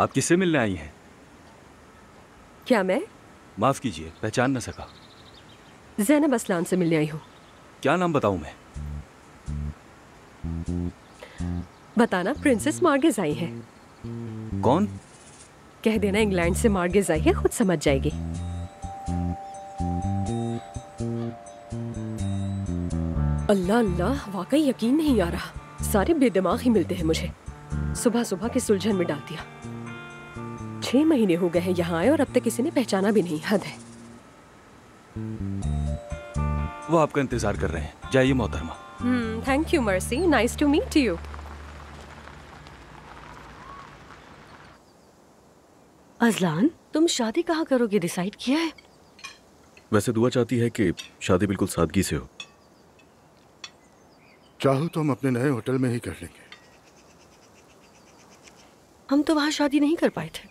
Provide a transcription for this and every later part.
आप किससे मिलने आई हैं? क्या मैं? माफ कीजिए, पहचान न सका। ज़ैनब असलान से मिलने आई हूँ। क्या नाम बताऊं मैं? बताना, प्रिंसेस मार्गेज आई है। कौन? कह देना इंग्लैंड से मार्गेज आई है, खुद समझ जाएगी। अल्लाह अल्लाह, वाकई यकीन नहीं आ रहा। सारे बेदिमाग ही मिलते हैं मुझे। सुबह सुबह के सुलझन में डाल दिया। 6 महीने हो गए हैं यहाँ आए और अब तक किसी ने पहचाना भी नहीं। हद है। वो आपका इंतजार कर रहे हैं। जाइए मोहतरमा। Thank you Mercy, nice to meet you. Ajlan, तुम शादी कहाँ करोगे, डिसाइड किया है? वैसे दुआ चाहती है कि शादी बिल्कुल सादगी से हो। चाहो तो हम अपने नए होटल में ही कर लेंगे। हम तो वहाँ शादी नहीं कर पाए थे।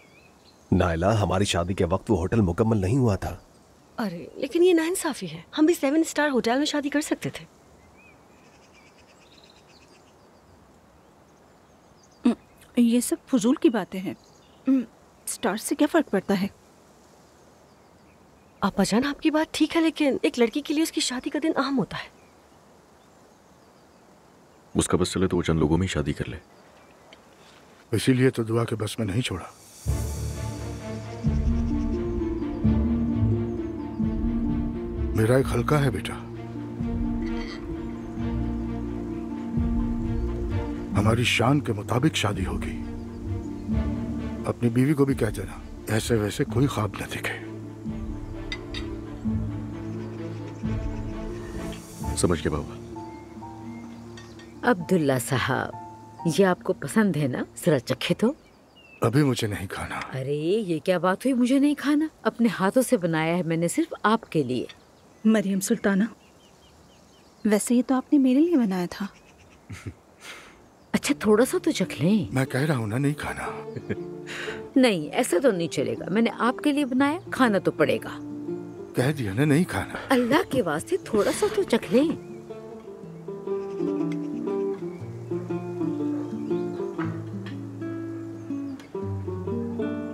नायला, हमारी शादी के वक्त वो होटल मुकम्मल नहीं हुआ था। अरे लेकिन ये नाइंसाफी है। हम भी 7 स्टार होटल में शादी कर सकते थे। ये सब फजूल की बातें हैं। स्टार से क्या फर्क पड़ता है? आपा जान, आपकी बात ठीक है, लेकिन एक लड़की के लिए उसकी शादी का दिन अहम होता है। उसका बस चले तो वो चंद लोगों में ही शादी कर ले। इसीलिए तो दुआ के बस में नहीं छोड़ा। मेरा एक हल्का है बेटा। हमारी शान के मुताबिक शादी होगी। अपनी बीवी को भी कह देना, ऐसे वैसे कोई ख्वाब न दिखे। समझ गया बाबा। अब्दुल्ला साहब, ये आपको पसंद है ना? जरा चखे तो। अभी मुझे नहीं खाना। अरे ये क्या बात हुई, मुझे नहीं खाना? अपने हाथों से बनाया है मैंने, सिर्फ आपके लिए। मरियम सुल्ताना, वैसे ये तो आपने मेरे लिए बनाया था। अच्छा थोड़ा सा तो चख लें। मैं कह रहा हूँ ना, नहीं खाना। नहीं, ऐसा तो नहीं चलेगा। मैंने आपके लिए बनाया, खाना तो पड़ेगा। कह दिया ना, नहीं खाना। अल्लाह के वास्ते थोड़ा सा तो चख लें।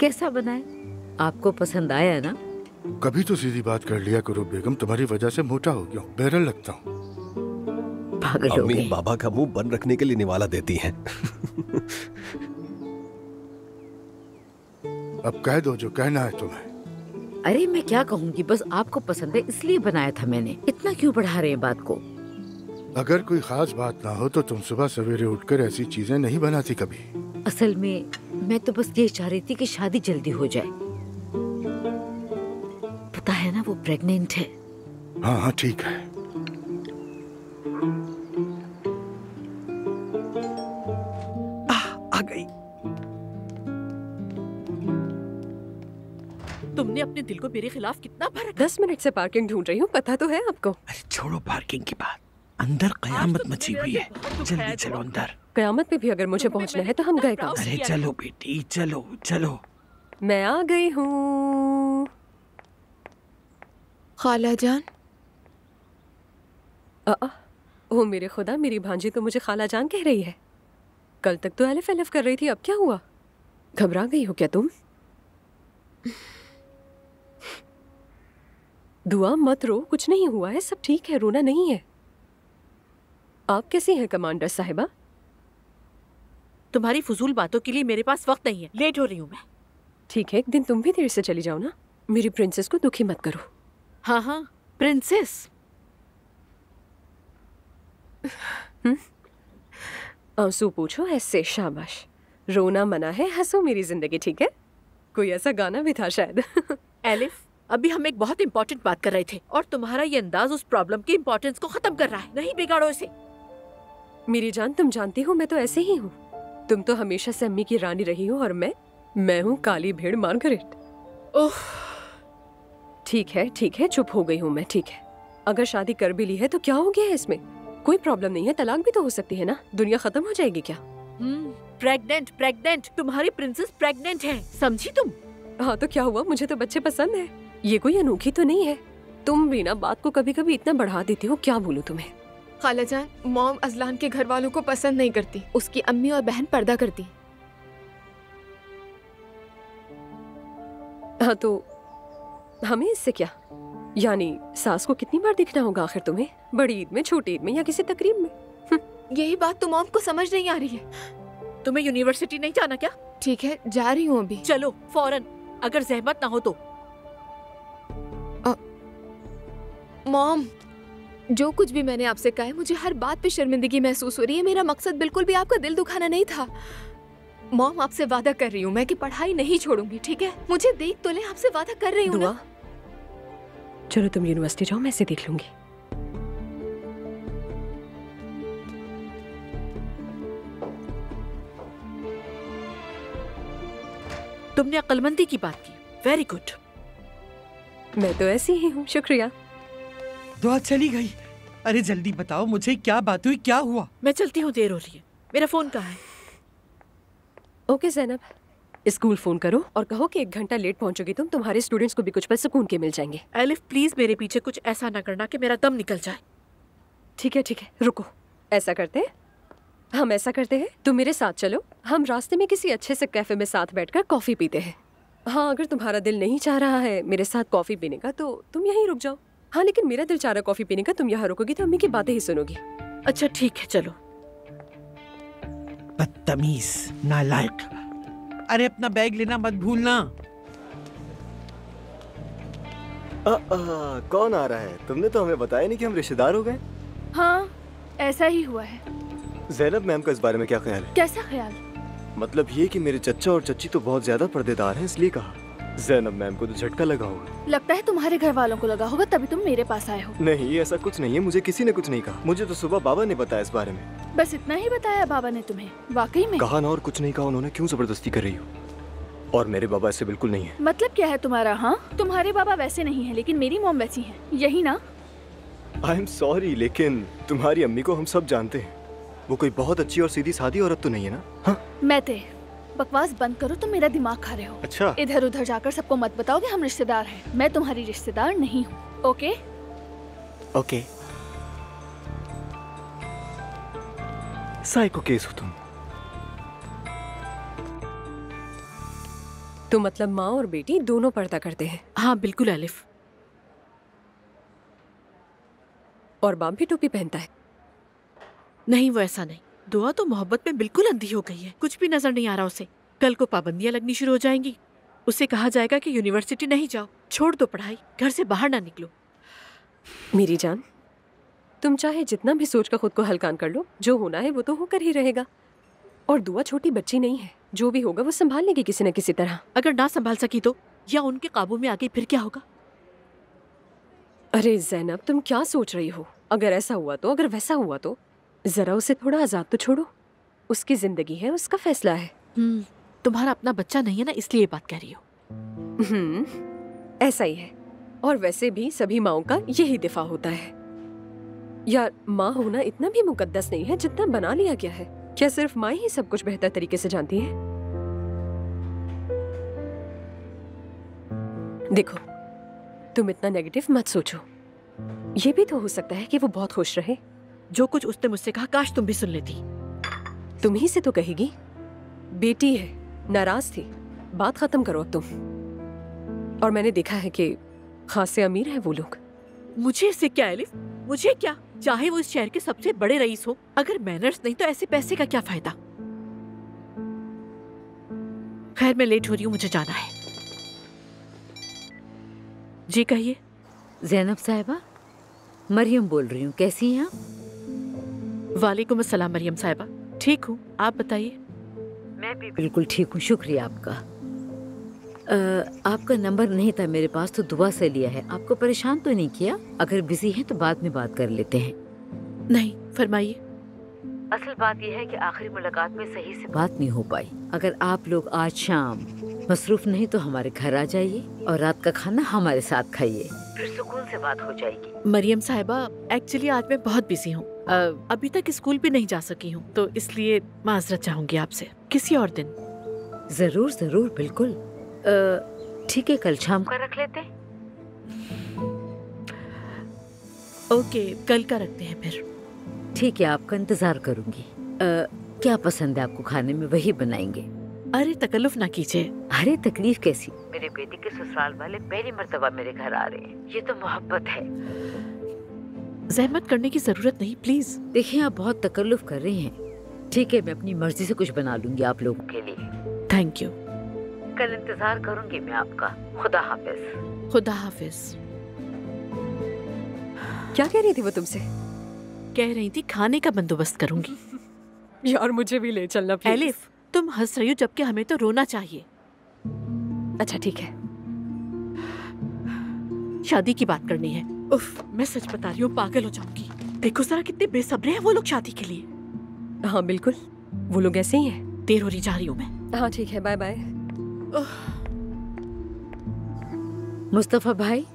कैसा बनाए? आपको पसंद आया ना? कभी तो सीधी बात कर लिया करो बेगम, तुम्हारी वजह से मोटा हो गया हूँ, बहरल लगता हूँ। पागल हो अम्मी गए। बाबा का मुंह बंद रखने के लिए निवाला देती हैं। अब कह दो जो कहना है तुम्हें। अरे मैं क्या कहूँगी, बस आपको पसंद है इसलिए बनाया था मैंने। इतना क्यों बढ़ा रहे हैं बात को? अगर कोई खास बात ना हो तो तुम सुबह सवेरे उठकर ऐसी चीजें नहीं बनाती कभी। असल में मैं तो बस ये चाह रही थी कि शादी जल्दी हो जाए। पता है ना वो प्रेग्नेंट है। हाँ हाँ ठीक है। आ गई। तुमने अपने दिल को मेरे खिलाफ कितना भरा। 10 मिनट से पार्किंग ढूंढ रही हूँ, पता तो है आपको। अरे छोड़ो पार्किंग की बात, अंदर कयामत मची हुई है। जल्दी चलो अंदर। कयामत पे भी अगर मुझे पहुंचना है तो हम गए कब? अरे चलो बेटी, चलो चलो। मैं आ गई हूँ। खाला जान। ओ मेरे खुदा, मेरी भांजी तो मुझे खाला जान कह रही है। कल तक तो अलिफ अलिफ कर रही थी, अब क्या हुआ? घबरा गई हो क्या तुम? दुआ मत रो, कुछ नहीं हुआ है, सब ठीक है, रोना नहीं है। आप कैसी हैं कमांडर साहिबा? तुम्हारी फजूल बातों के लिए मेरे पास वक्त नहीं है, लेट हो रही हूँ मैं। ठीक है, एक दिन तुम भी देर से चली जाओ ना। मेरी प्रिंसेस को दुखी मत करो। हाँ हाँ, प्रिंसेस। आंसू पूछो ऐसे, शाबाश। रोना मना है, हंसो मेरी जिंदगी, ठीक है? कोई ऐसा गाना भी था शायद। एलिफ, अभी हम एक बहुत इंपॉर्टेंट बात कर रहे थे और तुम्हारा ये अंदाज उस प्रॉब्लम की इंपॉर्टेंस को खत्म कर रहा है। नहीं बिगाड़ो इसे। मेरी जान, तुम जानती हो मैं तो ऐसे ही हूँ। तुम तो हमेशा से अम्मी की रानी रही हो और मैं हूँ काली भेड़ मार्गरेट। ओह, ठीक है, चुप हो गई हूँ मैं, ठीक है। अगर शादी कर भी ली है तो क्या हो गया है इसमें? कोई प्रॉब्लम नहीं है, तलाक भी तो हो सकती है ना। दुनिया खत्म हो जाएगी क्या? प्रेग्नेंट, तुम्हारी प्रिंसेस प्रेग्नेंट है, समझी तुम? हाँ तो क्या हुआ, मुझे तो बच्चे पसंद है। ये कोई अनोखी तो नहीं है। तुम भी ना बात को कभी कभी इतना बढ़ा देती हो, क्या बोलूं तुम्हें। खाला जान, मॉम अजलान के घर वालों को पसंद नहीं करती। उसकी अम्मी और बहन पर्दा करती। हाँ तो हमें इससे क्या? यानी सास को कितनी बार देखना होगा आखिर तुम्हें? बड़ी ईद में, छोटी ईद में या किसी तकरीब में? यही बात तो मॉम को समझ नहीं आ रही है। तुम्हें यूनिवर्सिटी नहीं जाना क्या? ठीक है, जा रही हूँ अभी। चलो फौरन, अगर जहमत ना हो तो। मॉम, जो कुछ भी मैंने आपसे कहा है, मुझे हर बात पे शर्मिंदगी महसूस हो रही है। मेरा मकसद बिल्कुल भी आपका दिल दुखाना नहीं था। मॉम, आपसे वादा कर रही हूँ मैं कि पढ़ाई नहीं छोड़ूंगी, ठीक है? मुझे देख तो ले, आपसे वादा कर रही हूँ दुआ, ना। चलो तुम यूनिवर्सिटी जाओ, मैं इसे देख लूंगी। तुमने अक्लमंदी की बात की, वेरी गुड। मैं तो ऐसी ही हूँ, शुक्रिया। दुआ चली गई। अरे जल्दी बताओ मुझे, क्या बात हुई, क्या हुआ? मैं चलती हूँ, देर हो रही है। मेरा फोन कहाँ है? ओके ज़ैनब, स्कूल फोन करो और कहो कि 1 घंटा लेट पहुंचोगी तुम, तुम्हारे स्टूडेंट्स को भी कुछ पल सुकून के मिल जाएंगे। एलिफ प्लीज मेरे पीछे कुछ ऐसा ना करना कि मेरा दम निकल जाए। ठीक है, रुको। ऐसा करते हैं, हम ऐसा करते हैं, तुम मेरे साथ चलो, हम रास्ते में किसी अच्छे से कैफे में साथ बैठकर कॉफी पीते हैं। हाँ, अगर तुम्हारा दिल नहीं चाह रहा है मेरे साथ कॉफी पीने का तो तुम यहीं रुक जाओ। हाँ, लेकिन मेरा दिल चाह रहा है कॉफी पीने का, तुम यहाँ रुकोगी तो अम्मी की बातें ही सुनोगी। अच्छा ठीक है, चलो। बदतमीज, नालायक। अरे अपना बैग लेना मत भूलना। कौन आ रहा है? तुमने तो हमें बताया नहीं कि हम रिश्तेदार हो गए। हाँ, ऐसा ही हुआ है। ज़ैनब मैम का इस बारे में क्या ख्याल है? कैसा ख्याल? मतलब ये कि मेरे चचा और चच्ची तो बहुत ज्यादा पर्देदार हैं, इसलिए कहा। ज़ैनब मैम को तो झटका लगा होगा। लगता है तुम्हारे घर वालों को लगा होगा, तभी तुम मेरे पास आए हो। नहीं, ऐसा कुछ नहीं है, मुझे किसी ने कुछ नहीं कहा। मुझे तो सुबह बाबा ने बताया इस बारे में। बस इतना ही बताया बाबा ने तुम्हें? वाकई में? कहा ना, और कुछ नहीं कहा उन्होंने। क्यों जबरदस्ती कर रही हो? और मेरे बाबा ऐसे बिल्कुल नहीं है। मतलब क्या है तुम्हारा? हाँ, तुम्हारे बाबा वैसे नहीं है, लेकिन मेरी मॉम वैसी है, यही ना? आई एम सॉरी, लेकिन तुम्हारी अम्मी को हम सब जानते हैं। वो कोई बहुत अच्छी और सीधी सादी औरत तो नहीं है ना? हाँ? मैं ते बकवास बंद करो, तुम मेरा दिमाग खा रहे हो। अच्छा। इधर उधर जाकर सबको मत बताओ कि हम रिश्तेदार हैं। मैं तुम्हारी रिश्तेदार नहीं हूँ। ओके? ओके। साइको केस हो तुम। तो मतलब माँ और बेटी दोनों पर्दा करते हैं? हाँ बिल्कुल एलिफ। और बाप भी टोपी पहनता है? नहीं, वो ऐसा नहीं। दुआ तो मोहब्बत में बिल्कुल अंधी हो गई है, कुछ भी नजर नहीं आ रहा उसे। कल को पाबंदियां लगनी शुरू हो जाएंगी। उसे कहा जाएगा कि यूनिवर्सिटी नहीं जाओ, छोड़ दो पढ़ाई, घर से बाहर ना निकलो। मेरी जान, तुम चाहे जितना भी सोच कर खुद को हल्कान कर लो, जो होना है वो तो होकर ही रहेगा। और दुआ छोटी बच्ची नहीं है, जो भी होगा वो संभाल लेगी किसी न किसी तरह। अगर ना संभाल सकी तो, या उनके काबू में आ गई, फिर क्या होगा? अरे ज़ैनब, तुम क्या सोच रही हो? अगर ऐसा हुआ तो, अगर वैसा हुआ तो, जरा उसे थोड़ा आजाद तो छोड़ो। उसकी जिंदगी है, उसका फैसला है। तुम्हारा अपना बच्चा नहीं है ना, इसलिए ये बात कह रही हो। ऐसा ही है। और वैसे भी सभी माओं का यही दिफा होता है। यार, माँ होना इतना भी मुकद्दस नहीं है जितना बना लिया गया है। क्या सिर्फ माँ ही सब कुछ बेहतर तरीके से जानती है? देखो, तुम इतना नेगेटिव मत सोचो। ये भी तो हो सकता है कि वो बहुत खुश रहे। जो कुछ उसने मुझसे कहा, काश तुम भी सुन लेती। तुम ही से तो कहेगी। बेटी है, नाराज थी, बात खत्म करो अब तुम। और मैंने देखा है कि खासे अमीर है वो लोग। मुझे इससे क्या एलिफ? मुझे क्या? चाहे वो इस शहर के सबसे बड़े रईस हो, अगर मैनर्स नहीं तो ऐसे पैसे का क्या फायदा? खैर, मैं लेट हो रही हूँ, मुझे जाना है। जी कहिए। ज़ैनब साहिबा, मरियम बोल रही हूँ, कैसी हैं आप? वालेकुम अस्सलाम मरियम साहिबा, ठीक हूँ, आप बताइए। मैं भी बिल्कुल ठीक हूँ, शुक्रिया आपका। आपका नंबर नहीं था मेरे पास तो दुआ से लिया है। आपको परेशान तो नहीं किया? अगर बिजी हैं तो बाद में बात कर लेते हैं। नहीं, फरमाइए। असल बात यह है कि आखिरी मुलाकात में सही से बात नहीं हो पाई। अगर आप लोग आज शाम मसरूफ नहीं तो हमारे घर आ जाइए और रात का खाना हमारे साथ खाइए, फिर सुकून से बात हो जाएगी। मरियम साहिबा, एक्चुअली आज मैं बहुत बिजी हूँ, अभी तक स्कूल भी नहीं जा सकी हूँ, तो इसलिए माजरत चाहूंगी आपसे। किसी और दिन। जरूर जरूर, बिल्कुल। ठीक है, कल शाम का रख लेते हैं। ओके, कल का रखते हैं फिर। ठीक है, आपका इंतजार करूंगी। क्या पसंद है आपको खाने में, वही बनाएंगे। अरे तकल्लुफ ना कीजिए। अरे तकलीफ कैसी, मेरे बेटी के ससुराल वाले पहली मर्तबा मेरे घर आ रहे हैं। ये तो मोहब्बत है। जहमत करने की जरूरत नहीं, प्लीज। देखिए आप बहुत तकल्लुफ कर रही हैं। ठीक है, मैं अपनी मर्जी से कुछ बना लूंगी आप लोगों के लिए। Thank you. कल इंतजार करूंगी मैं आपका। खुदा हाफिज। खुदा हाफिज। क्या कह रही थी वो तुमसे? कह रही थी खाने का बंदोबस्त करूंगी। यार मुझे भी ले चलना प्लीज। एलिफ, तुम हंस रही हो जबकि हमें तो रोना चाहिए। अच्छा ठीक है। शादी की बात करनी है। उफ, मैं सच बता रही हूँ, पागल हो जाऊंगी। देखो जरा कितने बेसब्रे हैं वो लोग शादी के लिए। हाँ बिल्कुल, वो लोग ऐसे ही हैं। देर हो रही, जा रही हूँ मैं। हाँ ठीक है, बाय बाय। मुस्तफा भाई,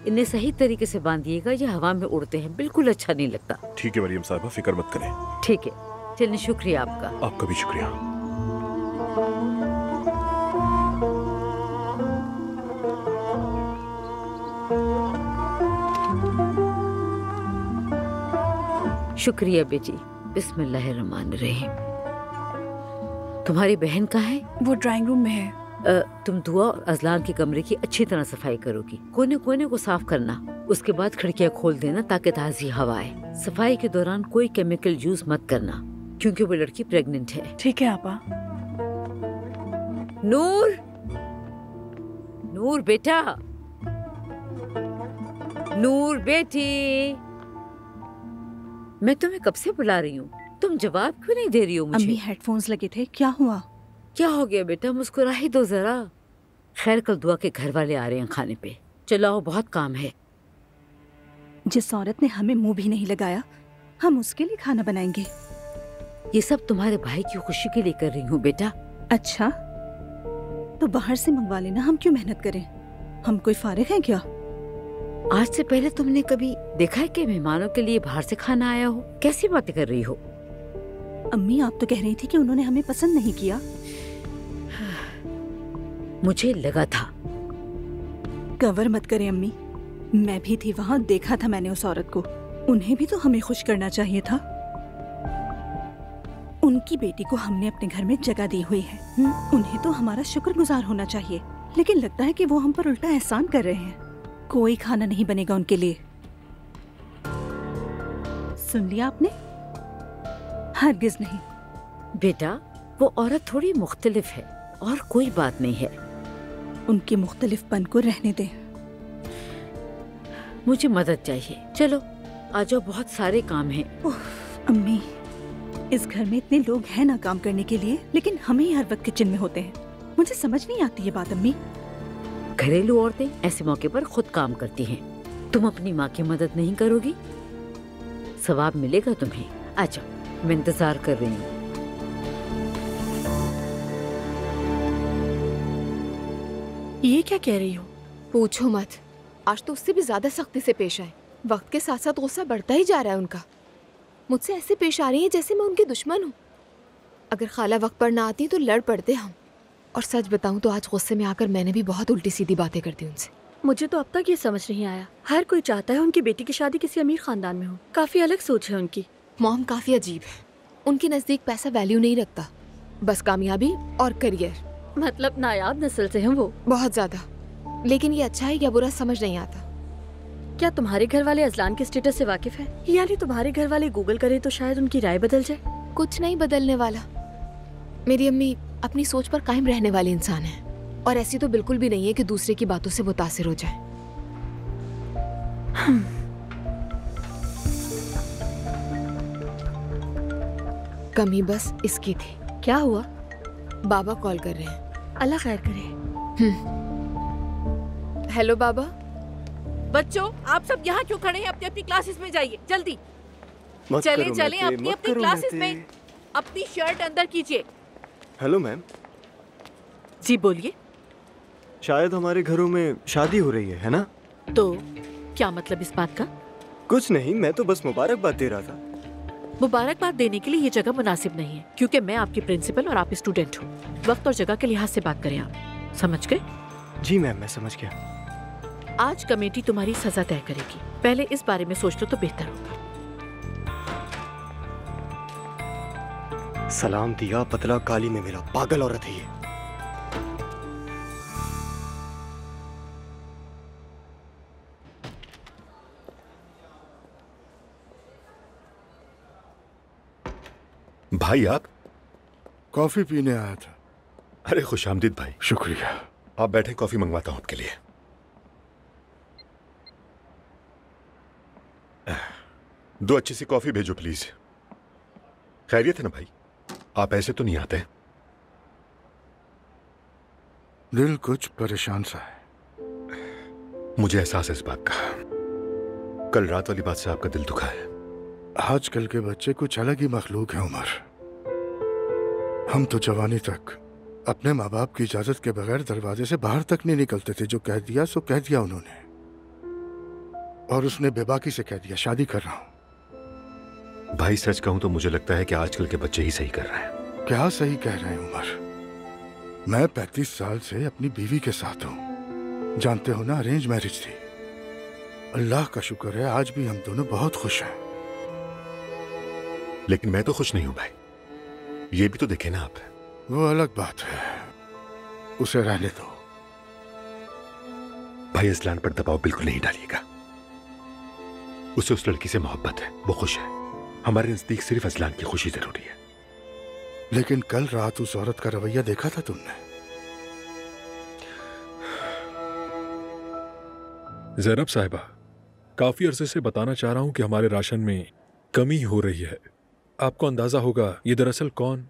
इन्हें सही तरीके से बांधिएगा, ये हवा में उड़ते हैं, बिल्कुल अच्छा नहीं लगता। ठीक है मरियम साहिबा, फिक्र मत करें। ठीक है, चलिए शुक्रिया आपका। आपका भी शुक्रिया। शुक्रिया बेटी। बिस्मिल्लाहिर्रहमानिर्रहीम। तुम्हारी बहन कहाँ है? वो ड्राइंग रूम में है। तुम दुआ और अजलान के कमरे की अच्छी तरह सफाई करोगी। कोने कोने को साफ करना, उसके बाद खिड़कियां खोल देना ताकि ताजी हवा आए। सफाई के दौरान कोई केमिकल यूज मत करना क्योंकि वो लड़की प्रेग्नेंट है। ठीक है आपा। नूर, नूर बेटा, नूर बेटी, मैं तुम्हें कब से बुला रही हूँ, तुम जवाब क्यों नहीं दे रही हो मुझे? अम्मी हेडफोन्स लगे थे, क्या हुआ? क्या हो गया बेटा, मुस्कुरा ही दो जरा। खैर कल दुआ के घर वाले आ रहे हैं खाने पे। चलो आओ, बहुत काम है। जिस औरत ने हमें मुंह भी नहीं लगाया, हम उसके लिए खाना बनाएंगे। ये सब तुम्हारे भाई की खुशी के लिए कर रही हूँ बेटा। अच्छा, तो बाहर से मंगवा लेना, हम क्यों मेहनत करें? हम कोई फारिग हैं क्या? आज से पहले तुमने कभी देखा है कि मेहमानों के लिए बाहर से खाना आया हो? कैसी बातें कर रही हो? अम्मी आप तो कह रही थी कि उन्होंने हमें पसंद नहीं किया। मुझे लगा था। कवर मत करें अम्मी, मैं भी थी वहाँ, देखा था मैंने उस औरत को। उन्हें भी तो हमें खुश करना चाहिए था। उनकी बेटी को हमने अपने घर में जगह दी हुई है, उन्हें तो हमारा शुक्रगुजार होना चाहिए। लेकिन लगता है कि वो हम पर उल्टा एहसान कर रहे हैं। कोई खाना नहीं बनेगा उनके लिए। सुन लिया आपने? हरगिज नहीं। बेटा वो औरत थोड़ी मुख्तलिफ है और कोई बात नहीं है। उनके मुख्तलिफपन को रहने दें। मुझे मदद चाहिए, चलो आ जाओ, बहुत सारे काम हैं। अम्मी, इस घर में इतने लोग हैं ना काम करने के लिए, लेकिन हम ही हर वक्त किचन में होते हैं। मुझे समझ नहीं आती ये बात अम्मी। घरेलू औरतें ऐसे मौके पर खुद काम करती हैं। तुम अपनी माँ की मदद नहीं करोगी, सवाब मिलेगा तुम्हें। आ जाओ, मैं इंतजार कर रही हूँ। ये क्या कह रही हो? पूछो मत, आज तो उससे भी ज्यादा सख्ती से पेश आए। वक्त के साथ साथ गुस्सा बढ़ता ही जा रहा है उनका। मुझसे ऐसे पेश आ रही है जैसे मैं उनकी दुश्मन हूँ। अगर खाला वक्त पर ना आती तो लड़ पड़ते हम। और सच बताऊं तो आज गुस्से में आकर मैंने भी बहुत उल्टी सीधी बातें कर दी उनसे। मुझे तो अब तक ये समझ नहीं आया, हर कोई चाहता है उनकी बेटी की शादी किसी अमीर खानदान में हो। काफी अलग सोच है उनकी। मॉम काफी अजीब है। उनके नजदीक पैसा वैल्यू नहीं रखता, बस कामयाबी और करियर। मतलब नायाब नस्ल से हैं वो। बहुत ज्यादा। लेकिन ये अच्छा है या बुरा समझ नहीं आता। क्या तुम्हारे घर वाले अजलान के स्टेटस से वाकिफ है? यानी तुम्हारे घर वाले गूगल करें तो शायद उनकी राय बदल जाए। कुछ नहीं बदलने वाला। मेरी अम्मी अपनी सोच पर कायम रहने वाली इंसान है, और ऐसी तो बिल्कुल भी नहीं है कि दूसरे की बातों से मुतासिर हो जाए। कमी बस इसकी थी। क्या हुआ? बाबा कॉल कर रहे हैं। अल्लाह खैर करे। हेलो बाबा। बच्चों आप सब यहाँ क्यों खड़े हैं? अपनी अपनी क्लासेस में जाइए जल्दी। मत चले करो चले मैते, अपनी मत अपनी करो क्लासेस मैते। में। अपनी शर्ट अंदर कीजिए। Hello ma'am. जी बोलिए। शायद हमारे घरों में शादी हो रही है ना? तो क्या मतलब इस बात का? कुछ नहीं, मैं तो बस मुबारकबाद दे रहा था। मुबारकबाद देने के लिए ये जगह मुनासिब नहीं है, क्योंकि मैं आपकी प्रिंसिपल और आप स्टूडेंट हो। वक्त और जगह के लिहाज से बात करें आप, समझ गए? जी मैम, मैं समझ गया। आज कमेटी तुम्हारी सजा तय करेगी, पहले इस बारे में सोच लो तो बेहतर होगा। सलाम दिया, बदला गाली में मिला। पागल औरत है ये। भाई आप? कॉफी पीने आया था। अरे खुशामदीद भाई। शुक्रिया। आप बैठे, कॉफी मंगवाता हूं आपके लिए। दो अच्छी सी कॉफी भेजो प्लीज। खैरियत है ना भाई? आप ऐसे तो नहीं आते? दिल कुछ परेशान सा है। मुझे एहसास है इस बात का। कल रात वाली बात से आपका दिल दुखा है। आजकल के बच्चे कुछ अलग ही मखलूक हैं उमर। हम तो जवानी तक अपने माँ बाप की इजाजत के बगैर दरवाजे से बाहर तक नहीं निकलते थे। जो कह दिया सो कह दिया उन्होंने, और उसने बेबाकी से कह दिया शादी कर रहा हूं। भाई सच कहूं तो मुझे लगता है कि आजकल के बच्चे ही सही कर रहे हैं। क्या सही कह रहे हैं उमर? मैं 35 साल से अपनी बीवी के साथ हूं। जानते हो ना, अरेंज मैरिज थी। अल्लाह का शुक्र है आज भी हम दोनों बहुत खुश हैं। लेकिन मैं तो खुश नहीं हूं भाई, ये भी तो देखे ना आप। वो अलग बात है, उसे रहने दो। भाई असलान पर दबाव बिल्कुल नहीं डालिएगा। उसे उस लड़की से मोहब्बत है, वो खुश है। हमारे नजदीक सिर्फ असलान की खुशी जरूरी है। लेकिन कल रात उस औरत का रवैया देखा था तुमने? ज़ैनब साहिबा, काफी अरसे से बताना चाह रहा हूं कि हमारे राशन में कमी हो रही है। आपको अंदाजा होगा ये दरअसल कौन?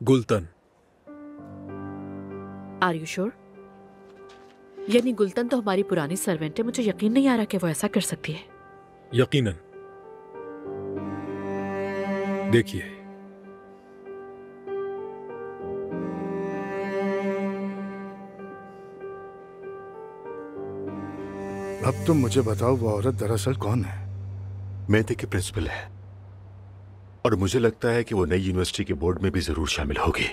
गुलतन। Are you sure? यानी गुलतन तो हमारी पुरानी सर्वेंट है। मुझे यकीन नहीं आ रहा कि वो ऐसा कर सकती है। यकीनन। देखिए, अब तुम मुझे बताओ वो औरत दरअसल कौन है? मेहते की प्रिंसिपल है, और मुझे लगता है कि वो नई यूनिवर्सिटी के बोर्ड में भी जरूर शामिल होगी।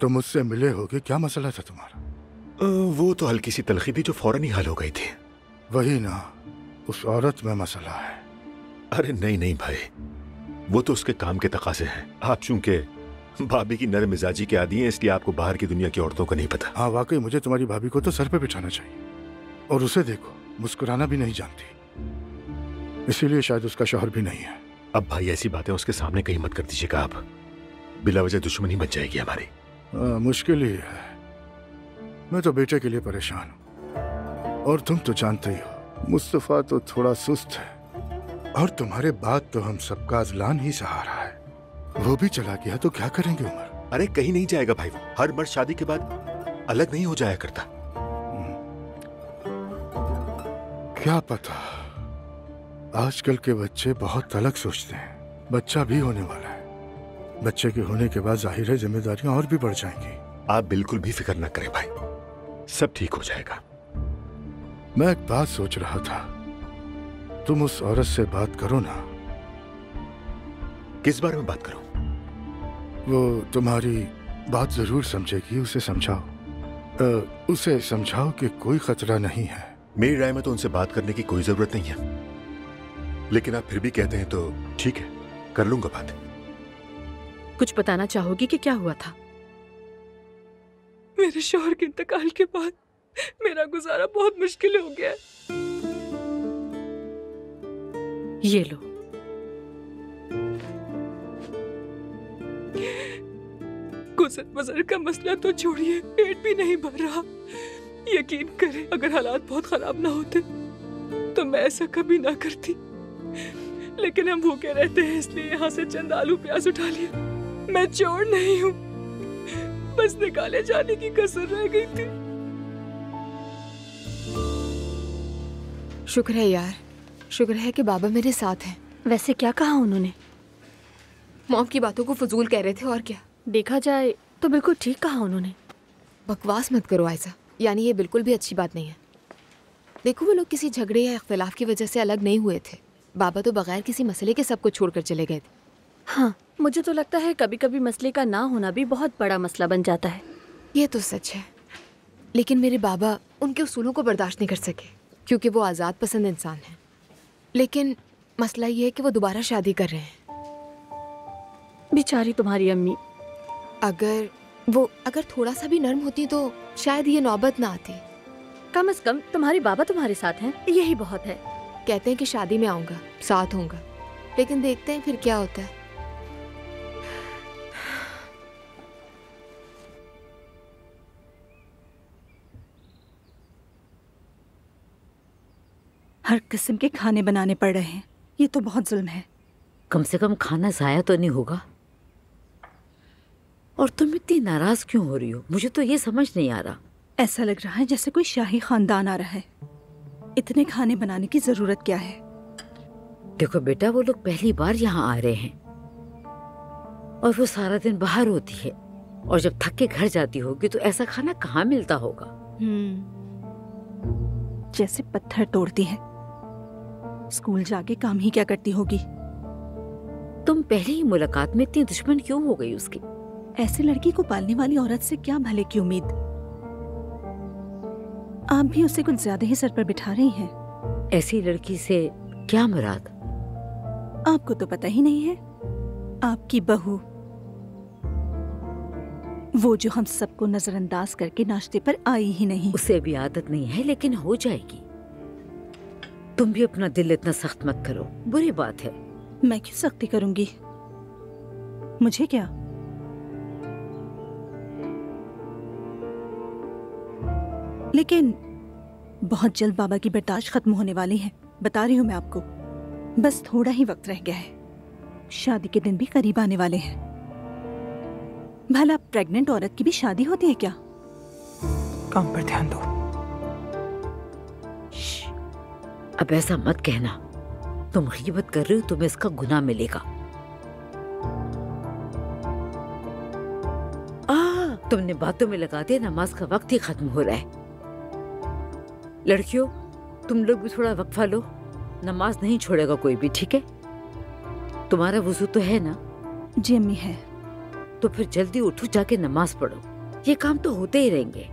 तो मुझसे मिले होगे, क्या मसला था तुम्हारा? वो तो हल्की सी तलखी थी जो फौरन ही हल हो गई थी। वही ना, उस औरत में मसला है। अरे नहीं नहीं भाई, वो तो उसके काम के तकाजे हैं। आप चूंकि भाभी की नरम मिजाजी के आदी हैं, इसलिए आपको बाहर की दुनिया की औरतों का नहीं पता। हाँ वाकई मुझे तुम्हारी भाभी को तो सर पे बिठाना चाहिए। और उसे देखो, मुस्कुराना भी नहीं जानती। इसीलिए शायद उसका शौहर भी नहीं है। अब भाई ऐसी बातें उसके सामने कहीं मत कर दीजिएगा आप, बिला वजह दुश्मनी बन जाएगी हमारी। मुश्किल ही है। मैं तो बेटे के लिए परेशान हूँ, और तुम तो जानते ही हो मुस्तफा तो थोड़ा सुस्त है, और तुम्हारे बाद तो हम सबका अजलान ही सहारा है। वो भी चला गया तो क्या करेंगे उमर? अरे कहीं नहीं जाएगा भाई, हर मर्द शादी के बाद अलग नहीं हो जाया करता। क्या पता, आजकल के बच्चे बहुत अलग सोचते हैं। बच्चा भी होने वाला है, बच्चे के होने के बाद जाहिर है जिम्मेदारियां और भी बढ़ जाएंगी। आप बिल्कुल भी फिक्र न करें भाई, सब ठीक हो जाएगा। मैं एक बात सोच रहा था, तुम उस औरत से बात करो ना। किस बारे में बात करूं? वो तुम्हारी बात जरूर समझेगी, उसे समझाओ। उसे समझाओ कि कोई खतरा नहीं है। मेरी राय में तो उनसे बात करने की कोई जरूरत नहीं है, लेकिन आप फिर भी कहते हैं तो ठीक है, कर लूंगा बात। कुछ बताना चाहोगी कि क्या हुआ था? मेरे शौहर के इंतकाल के बाद मेरा गुजारा बहुत मुश्किल हो गया है। ये लो। गुजर बसर का मसला तो छोड़िए, पेट भी नहीं भर रहा। यकीन करें, अगर हालात बहुत खराब ना होते तो मैं ऐसा कभी ना करती। लेकिन हम भूखे रहते हैं, इसलिए यहाँ से चंद आलू प्याज उठा लिया। मैं चोर नहीं हूँ, बस निकाले जाने की कसर रह गई थी। शुक्र है यार, शुक्र है कि बाबा मेरे साथ हैं। वैसे क्या कहा उन्होंने? मॉम की बातों को फजूल कह रहे थे, और क्या। देखा जाए तो बिल्कुल ठीक कहा उन्होंने। बकवास मत करो आयशा, यानी ये बिल्कुल भी अच्छी बात नहीं है। देखो, वो लोग किसी झगड़े या इख्तिलाफ की वजह से अलग नहीं हुए थे। बाबा तो बगैर किसी मसले के सब कुछ छोड़कर चले गए थे। हाँ, मुझे तो लगता है कभी कभी मसले का ना होना भी बहुत बड़ा मसला बन जाता है। ये तो सच है, लेकिन मेरे बाबा उनके उसूलों को बर्दाश्त नहीं कर सके, क्योंकि वो आज़ाद पसंद इंसान हैं। लेकिन मसला ये है कि वो दोबारा शादी कर रहे हैं। बेचारी तुम्हारी अम्मी। अगर थोड़ा सा भी नर्म होती तो शायद ये नौबत ना आती। कम से कम तुम्हारे बाबा तुम्हारे साथ हैं, यही बहुत है। कहते हैं कि शादी में आऊंगा, साथ होऊंगा, लेकिन देखते हैं फिर क्या होता है। हर किस्म के खाने बनाने पड़ रहे हैं, ये तो बहुत जुल्म है। कम से कम खाना जाया तो नहीं होगा। और तुम इतनी नाराज क्यों हो रही हो? मुझे तो ये समझ नहीं आ रहा। ऐसा लग रहा है जैसे कोई शाही खानदान आ रहा है। इतने खाने बनाने की जरूरत क्या है? देखो बेटा, वो लोग पहली बार यहाँ आ रहे हैं और वो सारा दिन बाहर होती है, और जब थक के घर जाती होगी तो ऐसा खाना कहाँ मिलता होगा। जैसे पत्थर तोड़ती है। स्कूल जाके काम ही क्या करती होगी? तुम पहली ही मुलाकात में इतनी दुश्मन क्यों हो गई उसकी? ऐसी लड़की को पालने वाली औरत से क्या भले की उम्मीद? आप भी उसे कुछ ज्यादा ही सर पर बिठा रही हैं। ऐसी लड़की से क्या मुराद? आपको तो पता ही नहीं है। आपकी बहू, वो जो हम सबको नजरअंदाज करके नाश्ते पर आई ही नहीं। उसे भी आदत नहीं है, लेकिन हो जाएगी। तुम भी अपना दिल इतना सख्त मत करो, बुरी बात है। मैं क्यों सख्ती करूंगी? मुझे क्या? लेकिन बहुत जल्द बाबा की बर्दाश्त खत्म होने वाली है, बता रही हूँ मैं आपको। बस थोड़ा ही वक्त रह गया है। शादी के दिन भी करीब आने वाले हैं। भला प्रेग्नेंट औरत की भी शादी होती है क्या? काम पर ध्यान दो। अब ऐसा मत कहना। तुम गीबत कर रही हो, तुम्हें इसका गुनाह मिलेगा। तुमने बातों में लगा दिया नमाज का वक्त ही खत्म हो रहा है। लड़कियों, तुम लोग भी थोड़ा वक्फा लो। नमाज नहीं छोड़ेगा कोई भी, ठीक है? तुम्हारा वुजू तो है ना? जी अम्मी है। तो फिर जल्दी उठो, जाके नमाज पढ़ो। ये काम तो होते ही रहेंगे।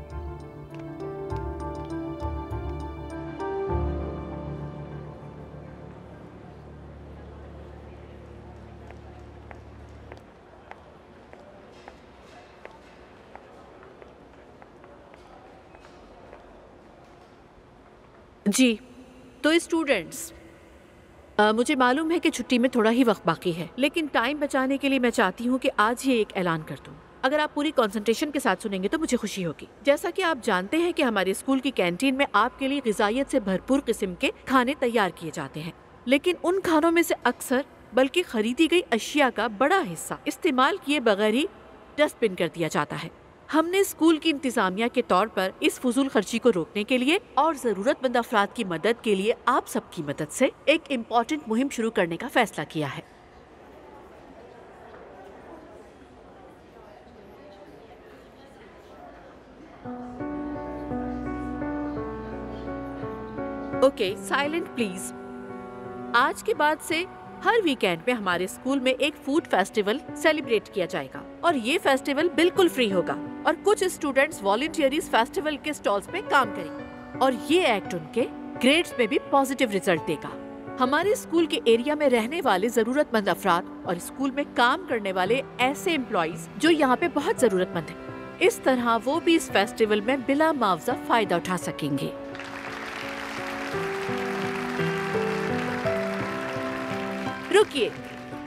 जी तो स्टूडेंट्स, मुझे मालूम है कि छुट्टी में थोड़ा ही वक्त बाकी है, लेकिन टाइम बचाने के लिए मैं चाहती हूँ कि आज ही एक ऐलान कर दूँ। अगर आप पूरी कंसंट्रेशन के साथ सुनेंगे तो मुझे खुशी होगी। जैसा कि आप जानते हैं कि हमारे स्कूल की कैंटीन में आपके लिए ग़िज़ाइयत से भरपूर किस्म के खाने तैयार किए जाते हैं, लेकिन उन खानों में से अक्सर बल्कि खरीदी गई अशिया का बड़ा हिस्सा इस्तेमाल किए बगैर ही डस्टबिन कर दिया जाता है। हमने स्कूल की इंतजामिया के तौर पर इस फजूल खर्ची को रोकने के लिए और जरूरतमंद अफराद की मदद के लिए आप सबकी मदद से एक इम्पोर्टेंट मुहिम शुरू करने का फैसला किया है। Okay, silent please. आज के बाद से हर वीकेंड में हमारे स्कूल में एक फूड फेस्टिवल सेलिब्रेट किया जाएगा और ये फेस्टिवल बिल्कुल फ्री होगा और कुछ स्टूडेंट्स वॉलंटियरी इस फेस्टिवल के स्टॉल्स पे काम करेंगे और ये एक्ट उनके ग्रेड्स में भी पॉजिटिव रिजल्ट देगा। हमारे स्कूल के एरिया में रहने वाले जरूरतमंद अफराद और स्कूल में काम करने वाले ऐसे एम्प्लॉइज जो यहाँ पे बहुत जरूरतमंद हैं, इस तरह वो भी इस फेस्टिवल में बिला मुआवजा फायदा उठा सकेंगे। रुकिए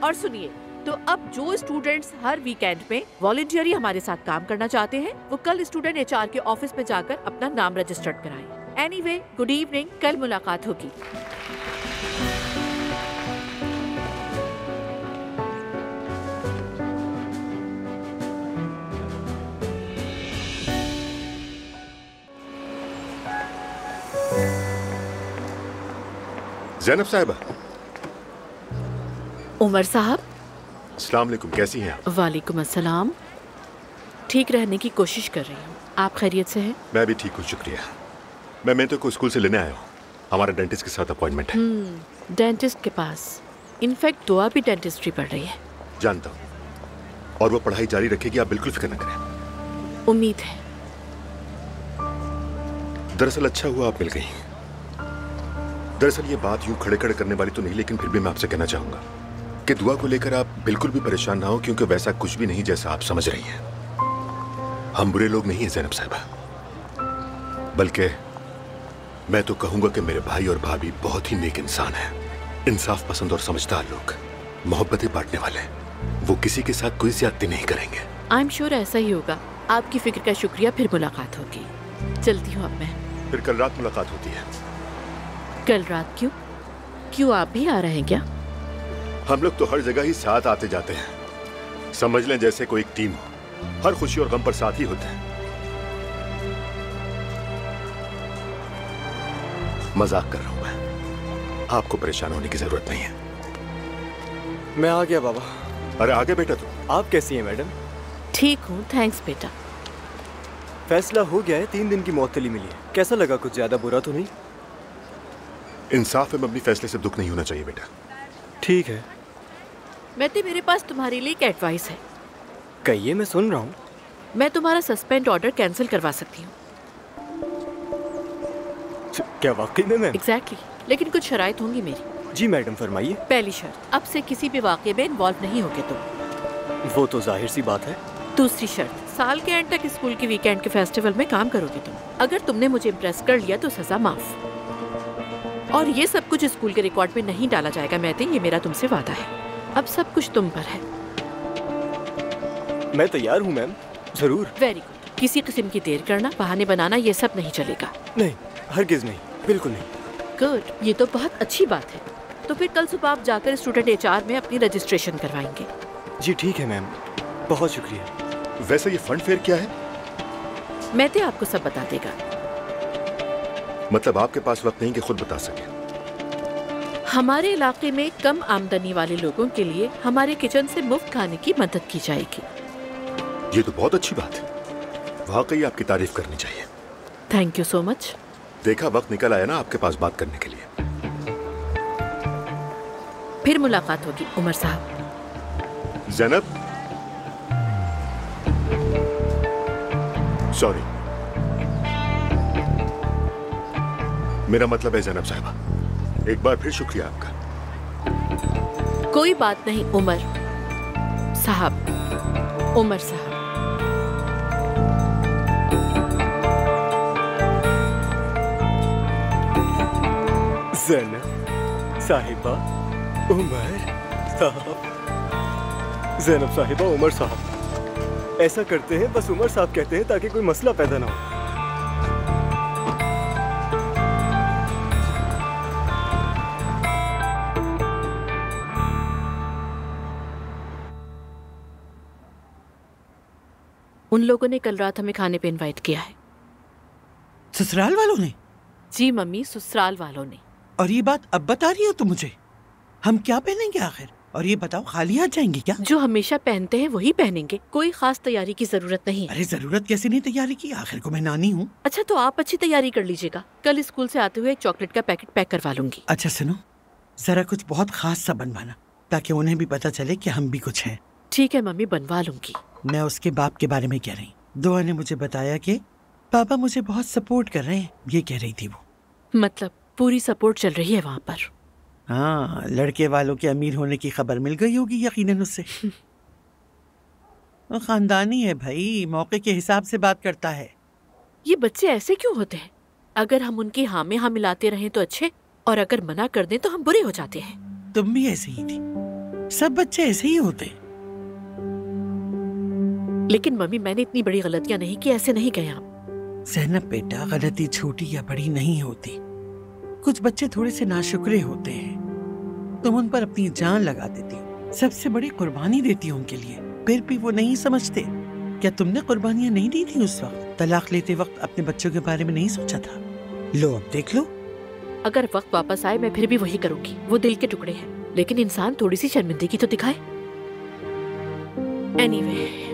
और सुनिए, तो अब जो स्टूडेंट्स हर वीकेंड में वॉलंटियरी हमारे साथ काम करना चाहते हैं वो कल स्टूडेंट एचआर के ऑफिस में जाकर अपना नाम रजिस्टर्ड कराएं। एनीवे, गुड इवनिंग, कल मुलाकात होगी। ज़ैनब साहिबा। उमर साहब। अस्सलाम वालेकुम, कैसी हैं आप? वालेकुम अस्सलाम। ठीक रहने की कोशिश कर रही हूँ, आप खैरियत से हैं? मैं भी ठीक हूँ, शुक्रिया। मैं मिंटू को स्कूल से लेने आया हूँ, हमारा डेंटिस्ट के साथ अपॉइंटमेंट है। डेंटिस्ट के पास? इनफैक्ट दुआ भी डेंटिस्ट्री पढ़ रही है। जानता हूँ, और वो पढ़ाई जारी रखेगी, आप बिल्कुल फिक्र न करें। उम्मीद है। दरअसल अच्छा हुआ आप मिल गई। दरअसल ये बात यूं खड़े खड़े करने वाली तो नहीं, लेकिन फिर भी मैं आपसे कहना चाहूंगा कि दुआ को लेकर आप बिल्कुल भी परेशान ना हो, क्योंकि वैसा कुछ भी नहीं जैसा आप समझ रही हैं। हम बुरे लोग नहीं हैं ज़ैनब साहिबा, बल्कि मैं तो कहूंगा कि मेरे भाई और भाभी बहुत ही नेक इंसान हैं, इंसाफ पसंद और समझदार लोग। मोहब्बतें बांटने वाले हैं। वो किसी के साथ कोई ज्यादती नहीं करेंगे। आई एम श्योर ऐसा ही होगा। आपकी फिक्र का शुक्रिया। फिर मुलाकात होगी। चलती हूँ अब मैं। फिर कल रात मुलाकात होती है। कल रात क्यों? क्यों आप भी आ रहे हैं क्या? हम लोग तो हर जगह ही साथ आते जाते हैं। समझ लें जैसे कोई एक टीम हो। हर खुशी और गम पर साथ ही होते हैं। मजाक कर रहा हूं मैं। आपको परेशान होने की जरूरत नहीं है। मैं आ गया बाबा। अरे आगे बेटा तू। आप कैसी हैं मैडम? ठीक हूँ, थैंक्स बेटा। फैसला हो गया है, 3 दिन की मौतली मिली है। कैसा लगा? कुछ ज्यादा बुरा तो नहीं? इंसाफ में मबनी फैसले से दुख नहीं होना चाहिए बेटा। ठीक है। मैते, मेरे पास तुम्हारे लिए एक एडवाइस है। कहिए, मैं सुन रहा हूँ। मैं तुम्हारा सस्पेंड ऑर्डर कैंसिल करवा सकती हूँ। क्या वाकई में मैम? एग्जैक्टली, लेकिन कुछ शराइत होंगी मेरी। जी मैडम, फरमाइए। पहली शर्त, अब से किसी भी वाक़े में इन्वॉल्व नहीं होगे तुम। वो तो जाहिर सी बात है। दूसरी शर्त, साल के एंड तक स्कूल के वीकेंड के फेस्टिवल में काम करोगे तुम। अगर तुमने मुझे इम्प्रेस कर लिया तो सजा माफ। और ये सब कुछ स्कूल के रिकॉर्ड में नहीं डाला जाएगा मैते, ये मेरा तुमसे वादा है। अब सब कुछ तुम पर है। मैं तैयार हूँ मैम, जरूर। Very good. किसी किस्म की देर करना, बहाने बनाना, ये सब नहीं चलेगा। नहीं, हरगिज नहीं, बिल्कुल नहीं। गुड, ये तो बहुत अच्छी बात है। तो फिर कल सुबह आप जाकर स्टूडेंट HR में अपनी रजिस्ट्रेशन करवाएंगे। जी ठीक है मैम, बहुत शुक्रिया। वैसे ये फंड फेयर क्या है? मैते आपको सब बता देगा। मतलब आपके पास वक्त नहीं कि खुद बता सके? हमारे इलाके में कम आमदनी वाले लोगों के लिए हमारे किचन से मुफ्त खाने की मदद की जाएगी। ये तो बहुत अच्छी बात है। वाकई आपकी तारीफ करनी चाहिए। Thank you so much. देखा, वक्त निकल आया ना आपके पास बात करने के लिए। फिर मुलाकात होगी उमर साहब। ज़ैनब, सॉरी, मेरा मतलब है ज़ैनब साहिबा। एक बार फिर शुक्रिया आपका। कोई बात नहीं उमर साहब। उमर साहब। ज़ैनब साहिबा, उमर साहब। ज़ैनब साहिबा, उमर साहब। ऐसा करते हैं, बस उमर साहब कहते हैं ताकि कोई मसला पैदा ना हो। उन लोगों ने कल रात हमें खाने पे इनवाइट किया है। ससुराल वालों ने? जी मम्मी, ससुराल वालों ने। और ये बात अब बता रही हो तुम मुझे? हम क्या पहनेंगे आखिर? और ये बताओ, खाली हाथ जाएंगे क्या? जो हमेशा पहनते हैं वही पहनेंगे। कोई खास तैयारी की जरूरत नहीं है। अरे जरूरत कैसे नहीं तैयारी की? आखिर को मैं नानी हूँ। अच्छा, तो आप अच्छी तैयारी कर लीजिएगा। कल स्कूल से आते हुए एक चॉकलेट का पैकेट पैक करवा लूंगी। अच्छा सुनो, जरा कुछ बहुत खास सा बनवाना, ताकि उन्हें भी पता चले कि हम भी कुछ हैं। ठीक है मम्मी, बनवा लूंगी। मैं उसके बाप के बारे में कह रही। दुआ ने मुझे बताया कि पापा मुझे बहुत सपोर्ट कर रहे हैं, ये कह रही थी वो। मतलब पूरी सपोर्ट चल रही है वहाँ पर? हाँ, लड़के वालों के अमीर होने की खबर मिल गई होगी यकीनन उससे। वो खानदानी है भाई, मौके के हिसाब से बात करता है। ये बच्चे ऐसे क्यों होते हैं? अगर हम उनकी हाँ में हाँ मिलाते रहें तो अच्छे, और अगर मना कर दें तो हम बुरे हो जाते हैं। तुम भी ऐसे ही थी, सब बच्चे ऐसे ही होते। लेकिन मम्मी, मैंने इतनी बड़ी गलतियां नहीं की, ऐसे नहीं कहे आप। ज़ैनब बेटा, गलती छोटी या बड़ी नहीं होती। कुछ बच्चे थोड़े से नाशुक्रे होते हैं, तुम उन पर अपनी जान लगा देती हो, सबसे बड़ी कुर्बानी देती हो उनके लिए, फिर भी वो नहीं समझते। क्या तुमने कुर्बानियां नहीं दी थी उस वक्त? तलाक लेते वक्त अपने बच्चों के बारे में नहीं सोचा था? लो अब देख लो। अगर वक्त वापस आए मैं फिर भी वही करूंगी। वो दिल के टुकड़े हैं, लेकिन इंसान थोड़ी सी शर्मिंदगी तो दिखाए। एनीवे